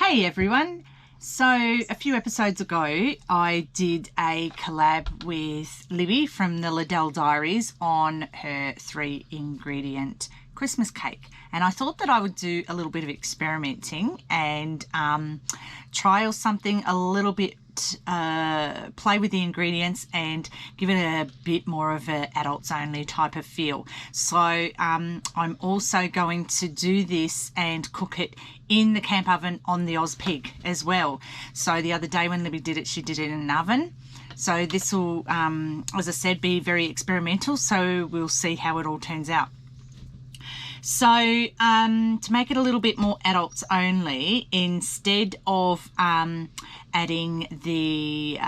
Hey everyone! So a few episodes ago I did a collab with Libby from the Liddell Diaries on her 3-ingredient Christmas cake, and I thought that I would do a little bit of experimenting and trial something a little bit, play with the ingredients and give it a bit more of an adults only type of feel. So I'm also going to do this and cook it in the camp oven on the Ozpig as well. So the other day when Libby did it, she did it in an oven. So this will, as I said, be very experimental, so we'll see how it all turns out. So to make it a little bit more adults only, instead of adding the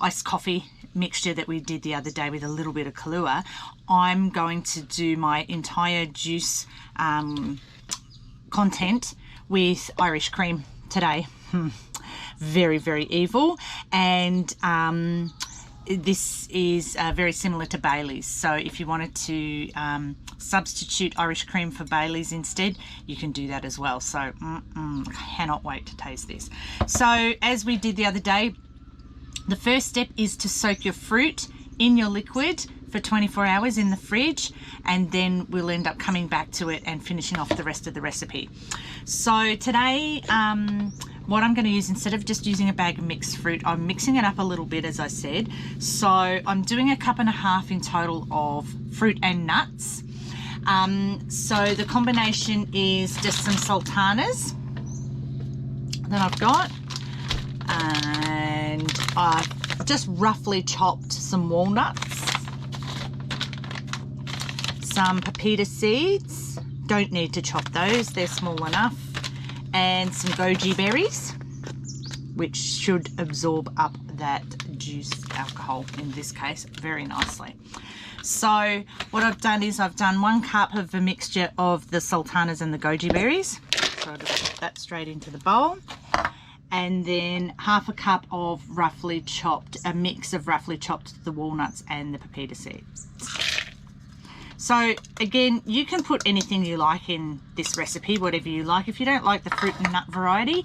iced coffee mixture that we did the other day with a little bit of Kahlua, I'm going to do my entire juice content with Irish cream today. Very, very evil. And this is very similar to Bailey's, so if you wanted to substitute Irish cream for Bailey's instead, you can do that as well. So cannot wait to taste this. So as we did the other day, the first step is to soak your fruit in your liquid for 24 hours in the fridge, and then we'll end up coming back to it and finishing off the rest of the recipe. So today what I'm going to use, instead of just using a bag of mixed fruit, I'm mixing it up a little bit, as I said. So I'm doing 1.5 cups in total of fruit and nuts. So the combination is just some sultanas that I've got, and I've just roughly chopped some walnuts, some pepita seeds, don't need to chop those, they're small enough, and some goji berries, which should absorb up that juice alcohol in this case very nicely. So what I've done is I've done 1 cup of a mixture of the sultanas and the goji berries, so I'll just put that straight into the bowl, and then 1/2 cup of a mix of roughly chopped the walnuts and the pepita seeds. So again, you can put anything you like in this recipe, whatever you like. If you don't like the fruit and nut variety,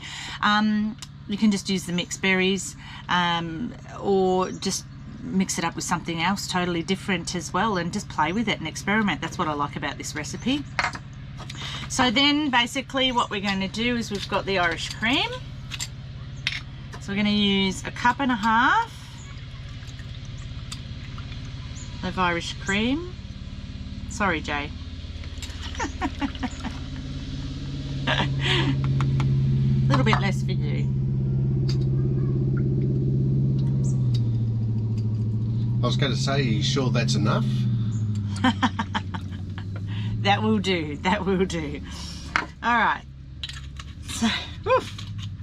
you can just use the mixed berries, or just mix it up with something else totally different as well, and just play with it and experiment. That's what I like about this recipe. So then basically what we're going to do is, we've got the Irish cream. So we're going to use 1.5 cups of Irish cream. Sorry, Jay. A little bit less for you. I was going to say, are you sure that's enough? That will do, that will do. All right. So, I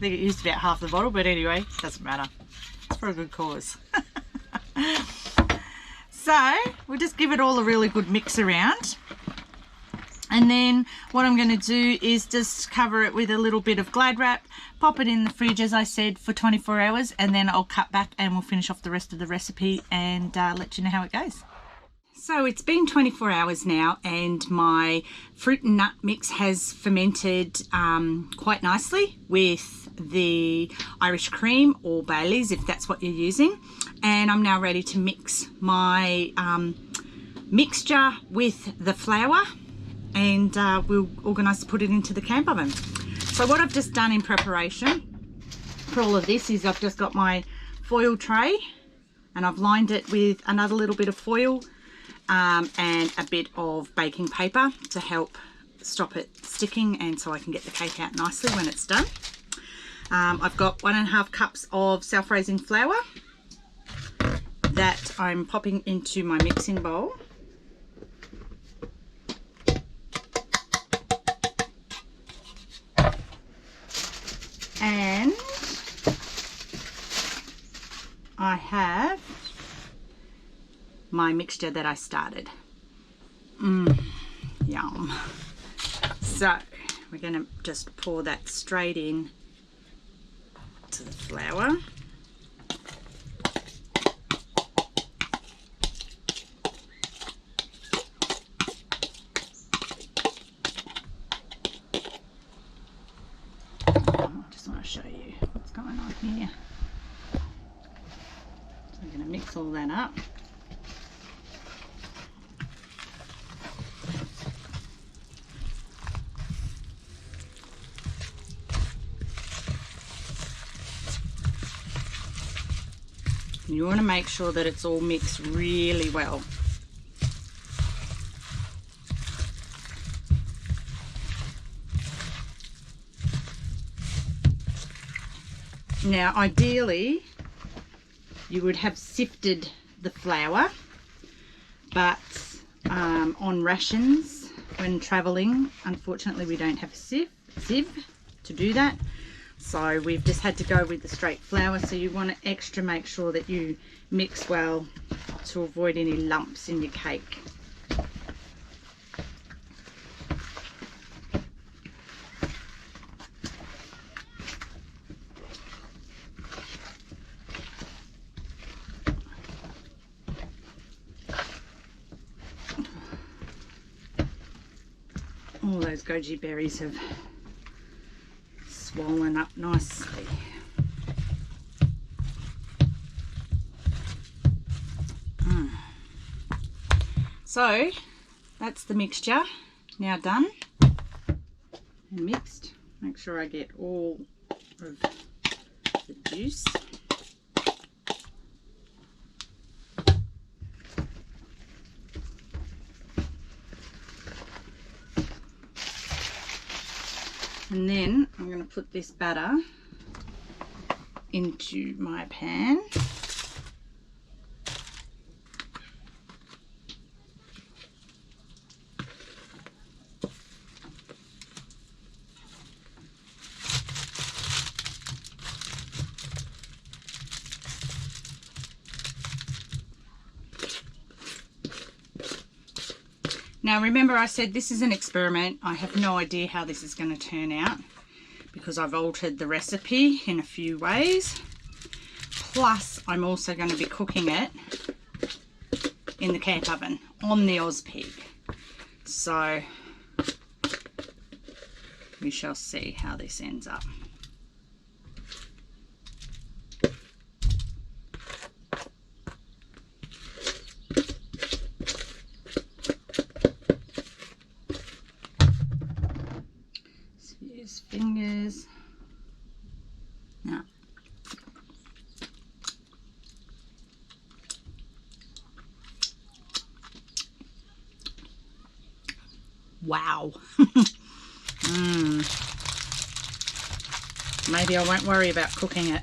think it used about half the bottle, but anyway, doesn't matter. It's for a good cause. So we'll just give it all a really good mix around, and then what I'm going to do is just cover it with a little bit of Glad wrap, pop it in the fridge as I said for 24 hours, and then I'll cut back and we'll finish off the rest of the recipe and let you know how it goes. So it's been 24 hours now, and my fruit and nut mix has fermented quite nicely with the Irish cream or Bailey's, if that's what you're using. And I'm now ready to mix my mixture with the flour, and we'll organise to put it into the camp oven. So what I've just done in preparation for all of this is, I've just got my foil tray and I've lined it with another little bit of foil and a bit of baking paper to help stop it sticking, and so I can get the cake out nicely when it's done. I've got 1.5 cups of self-raising flour that I'm popping into my mixing bowl. And I have my mixture that I started. Yum. So we're going to just pour that straight in to the flour. show you what's going on here. So I'm going to mix all that up. You want to make sure that it's all mixed really well. Now, ideally, you would have sifted the flour, but on rations when traveling, unfortunately, we don't have a sieve to do that. So we've just had to go with the straight flour. So you want to extra make sure that you mix well to avoid any lumps in your cake. All those goji berries have swollen up nicely. So that's the mixture now done and mixed. Make sure I get all of the juice. And then I'm going to put this batter into my pan. Now remember, I said this is an experiment. I have no idea how this is going to turn out because I've altered the recipe in a few ways. Plus, I'm also going to be cooking it in the camp oven on the Ozpig. So we shall see how this ends up. Fingers. Now, wow. Maybe I won't worry about cooking it.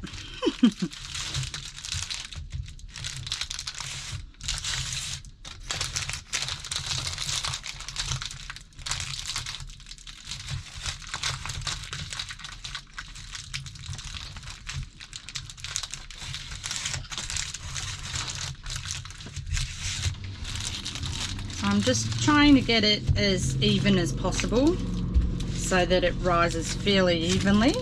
I'm just trying to get it as even as possible so that it rises fairly evenly.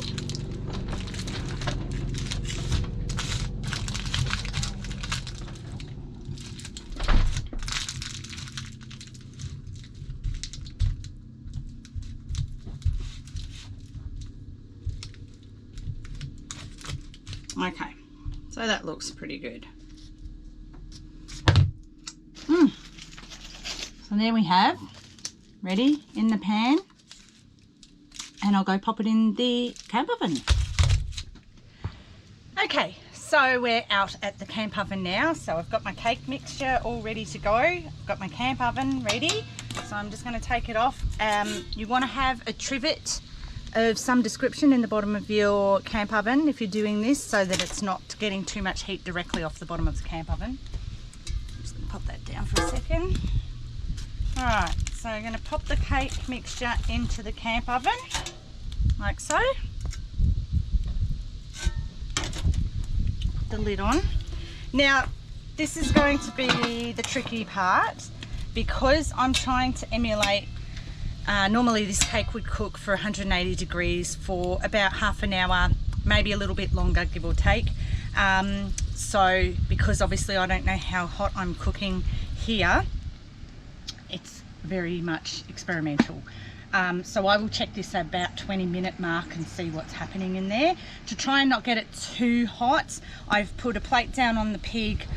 Okay, so that looks pretty good. So there we have, ready in the pan, and I'll go pop it in the camp oven. Okay, so we're out at the camp oven now. So I've got my cake mixture all ready to go. I've got my camp oven ready. So I'm just going to take it off. You want to have a trivet of some description in the bottom of your camp oven if you're doing this, so that it's not getting too much heat directly off the bottom of the camp oven. I'm just going to pop that down for a second. Alright, so I'm going to pop the cake mixture into the camp oven, like so. The lid on. Now, this is going to be the tricky part, because I'm trying to emulate, normally this cake would cook for 180 degrees for about half an hour, maybe a little bit longer, give or take. So, because obviously I don't know how hot I'm cooking here, it's very much experimental. So I will check this at about 20-minute mark and see what's happening in there. To try and not get it too hot, I've put a plate down on the pig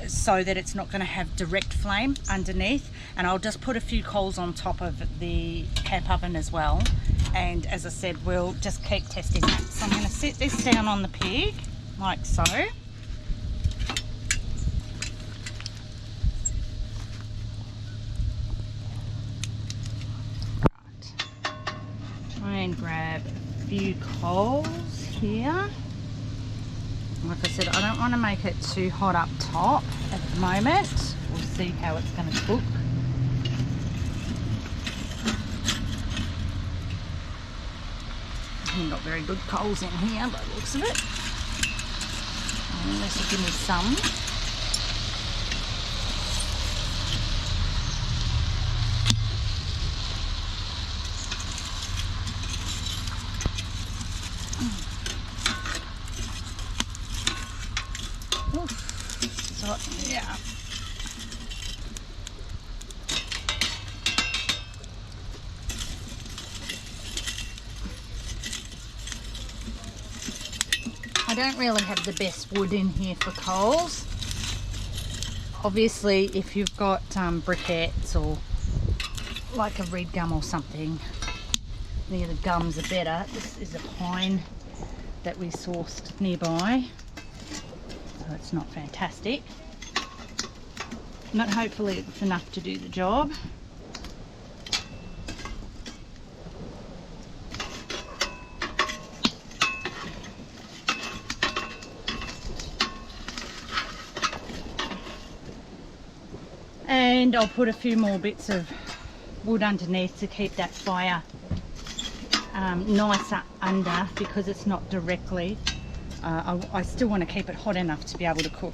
so that it's not going to have direct flame underneath, and I'll just put a few coals on top of the camp oven as well. And as I said, we'll just keep testing that. So I'm going to sit this down on the pig like so. Try and grab a few coals here. Like I said, I don't want to make it too hot up top at the moment. We'll see how it's going to cook. Not very good coals in here by the looks of it. Unless you give me some. So, yeah. I don't really have the best wood in here for coals. Obviously, if you've got briquettes or like a red gum or something, the gums are better. This is a pine that we sourced nearby, so it's not fantastic, but hopefully it's enough to do the job. And I'll put a few more bits of wood underneath to keep that fire nicer under, because it's not directly. I still want to keep it hot enough to be able to cook.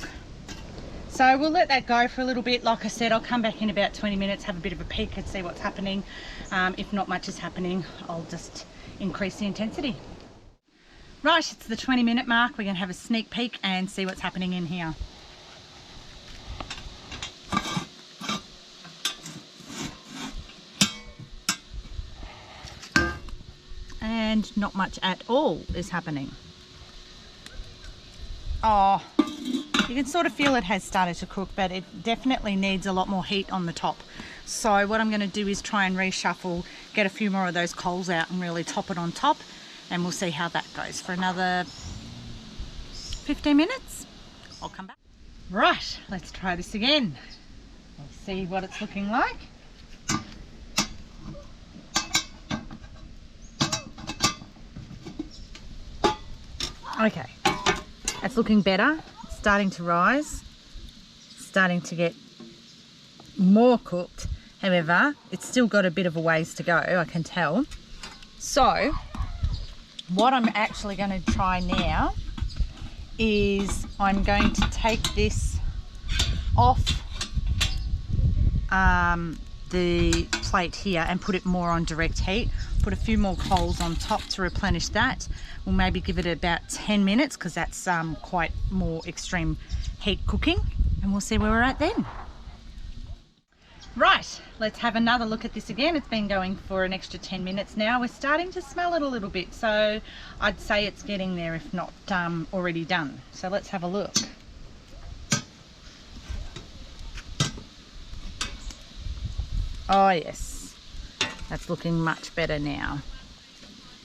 So we'll let that go for a little bit. Like I said, I'll come back in about 20 minutes, have a bit of a peek and see what's happening. If not much is happening, I'll just increase the intensity. Right, it's the 20-minute mark. We're going to have a sneak peek and see what's happening in here. And not much at all is happening. Oh, you can sort of feel it has started to cook, but it definitely needs a lot more heat on the top. So what I'm going to do is try and reshuffle, get a few more of those coals out and really top it on top, and we'll see how that goes for another 15 minutes. I'll come back. Right, let's try this again. We'll see what it's looking like. Okay, it's looking better. It's starting to rise, starting to get more cooked. However, it's still got a bit of a ways to go, I can tell. So what I'm actually going to try now is I'm going to take this off the plate here and put it more on direct heat. Put a few more coals on top to replenish that. We'll maybe give it about 10 minutes because that's quite more extreme heat cooking, and we'll see where we're at then. Right, let's have another look at this again. It's been going for an extra 10 minutes now. We're starting to smell it a little bit, so I'd say it's getting there, if not already done. So let's have a look. Oh yes, that's looking much better now.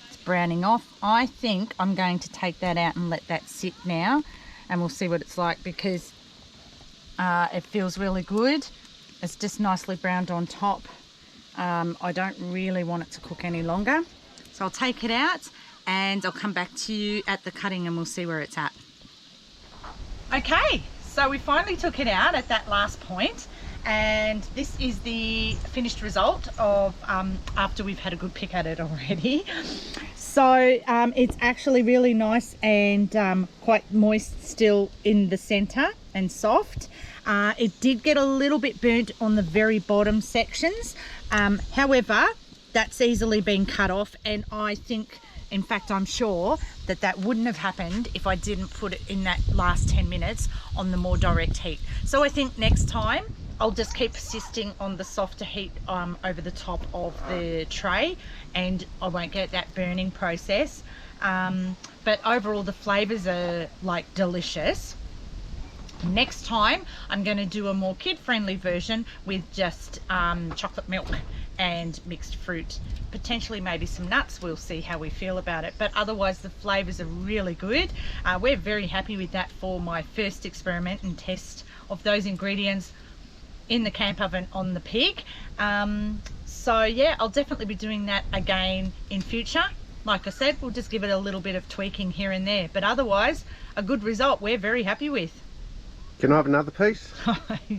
It's browning off. I think I'm going to take that out and let that sit now, and we'll see what it's like, because it feels really good. It's just nicely browned on top. I don't really want it to cook any longer. So I'll take it out and I'll come back to you at the cutting and we'll see where it's at. Okay, so we finally took it out at that last point, and this is the finished result of after we've had a good pick at it already. So it's actually really nice and quite moist still in the center and soft. It did get a little bit burnt on the very bottom sections. However, that's easily been cut off, and I think, in fact, I'm sure that that wouldn't have happened if I didn't put it in that last 10 minutes on the more direct heat. So I think next time I'll just keep persisting on the softer heat over the top of the tray, and I won't get that burning process. But overall the flavors are like delicious. Next time I'm going to do a more kid-friendly version with just chocolate milk and mixed fruit, potentially maybe some nuts. We'll see how we feel about it, but otherwise the flavors are really good. We're very happy with that for my first experiment and test of those ingredients in the camp oven on the pig. So yeah, I'll definitely be doing that again in future. Like I said, we'll just give it a little bit of tweaking here and there, but otherwise a good result we're very happy with. Can I have another piece?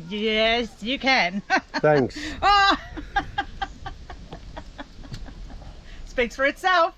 Yes, you can. Thanks. Oh. Speaks for itself.